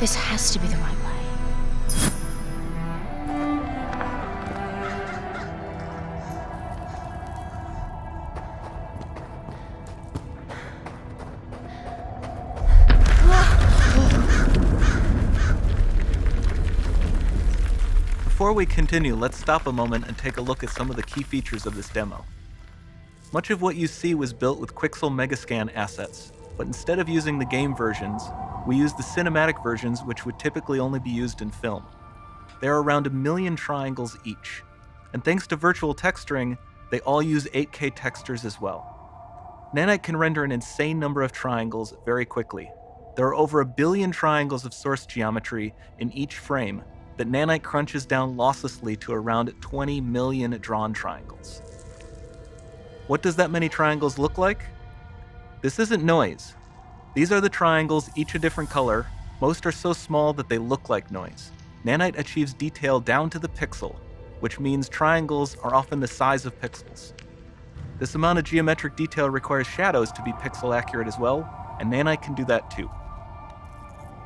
This has to be the right way. Before we continue, let's stop a moment and take a look at some of the key features of this demo. Much of what you see was built with Quixel Megascan assets, but instead of using the game versions, we used the cinematic versions, which would typically only be used in film. There are around 1 million triangles each, and thanks to virtual texturing, they all use 8K textures as well. Nanite can render an insane number of triangles very quickly. There are over 1 billion triangles of source geometry in each frame that Nanite crunches down losslessly to around 20 million drawn triangles. What does that many triangles look like? This isn't noise. These are the triangles, each a different color. Most are so small that they look like noise. Nanite achieves detail down to the pixel, which means triangles are often the size of pixels. This amount of geometric detail requires shadows to be pixel accurate as well, and Nanite can do that too.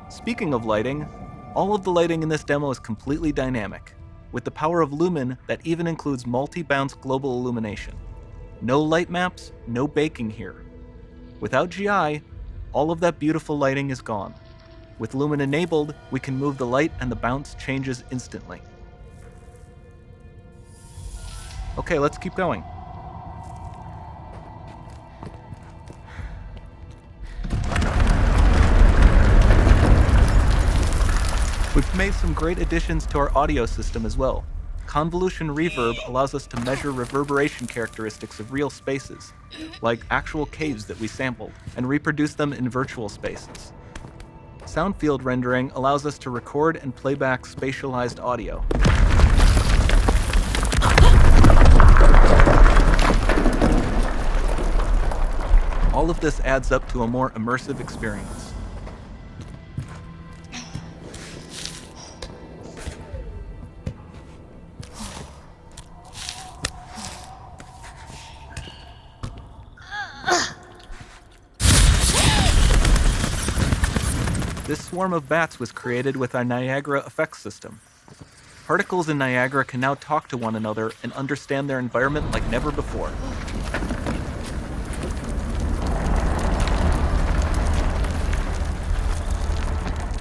Speaking of lighting, all of the lighting in this demo is completely dynamic, with the power of Lumen that even includes multi-bounce global illumination. No light maps, no baking here. Without GI, all of that beautiful lighting is gone. With Lumen enabled, we can move the light and the bounce changes instantly. Okay, let's keep going. We've made some great additions to our audio system as well. Convolution reverb allows us to measure reverberation characteristics of real spaces, like actual caves that we sampled, and reproduce them in virtual spaces. Sound field rendering allows us to record and playback spatialized audio. All of this adds up to a more immersive experience. This swarm of bats was created with our Niagara effects system. Particles in Niagara can now talk to one another and understand their environment like never before.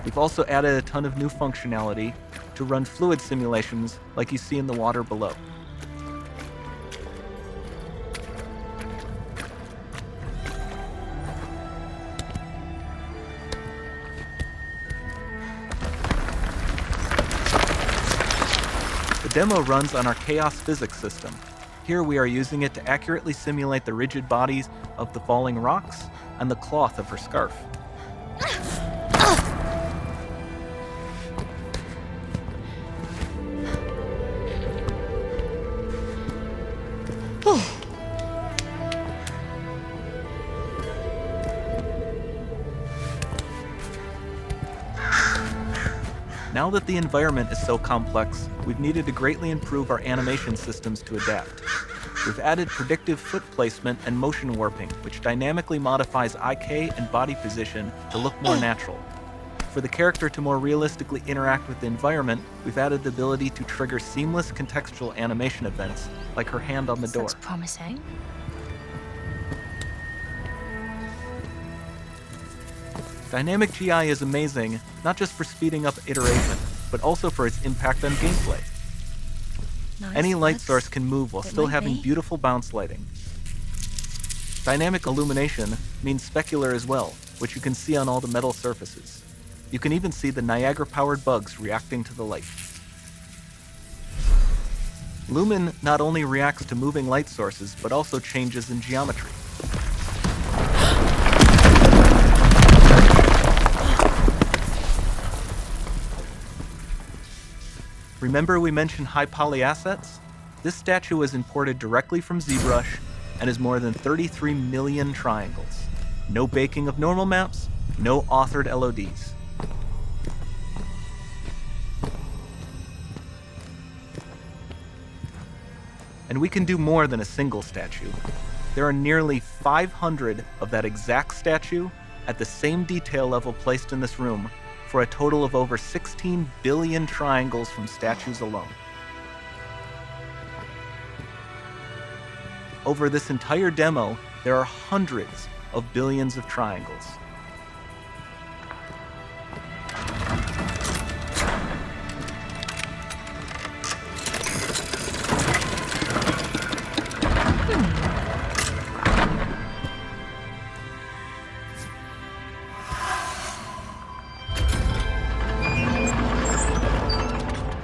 We've also added a ton of new functionality to run fluid simulations like you see in the water below. The demo runs on our chaos physics system. Here we are using it to accurately simulate the rigid bodies of the falling rocks and the cloth of her scarf. Now that the environment is so complex, we've needed to greatly improve our animation systems to adapt. We've added predictive foot placement and motion warping, which dynamically modifies IK and body position to look more natural. For the character to more realistically interact with the environment, we've added the ability to trigger seamless contextual animation events, like her hand on the door. Looks promising. Dynamic GI is amazing, not just for speeding up iteration, but also for its impact on gameplay. Nice. Any light source can move while still having beautiful bounce lighting. Dynamic illumination means specular as well, which you can see on all the metal surfaces. You can even see the Niagara-powered bugs reacting to the light. Lumen not only reacts to moving light sources, but also changes in geometry. Remember we mentioned high poly assets? This statue was imported directly from ZBrush and is more than 33 million triangles. No baking of normal maps, no authored LODs. And we can do more than a single statue. There are nearly 500 of that exact statue at the same detail level placed in this room for a total of over 16 billion triangles from statues alone. Over this entire demo, there are hundreds of billions of triangles.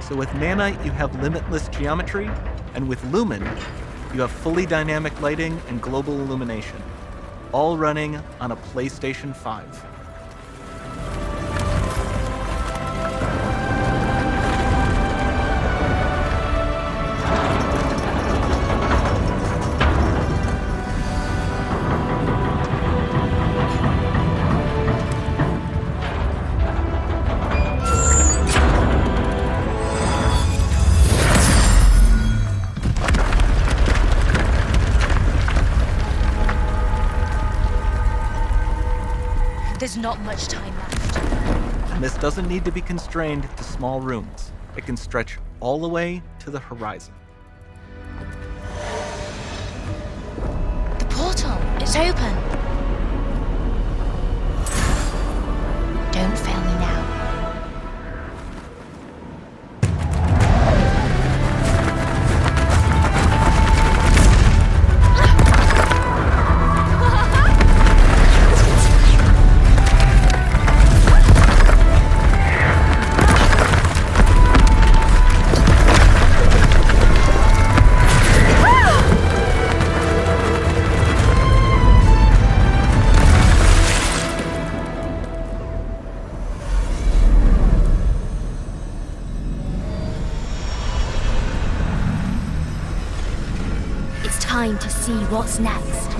So with Nanite, you have limitless geometry, and with Lumen, you have fully dynamic lighting and global illumination, all running on a PlayStation 5. There's not much time left. And this doesn't need to be constrained to small rooms. It can stretch all the way to the horizon. The portal, it's open. Don't fail me now. It's time to see what's next.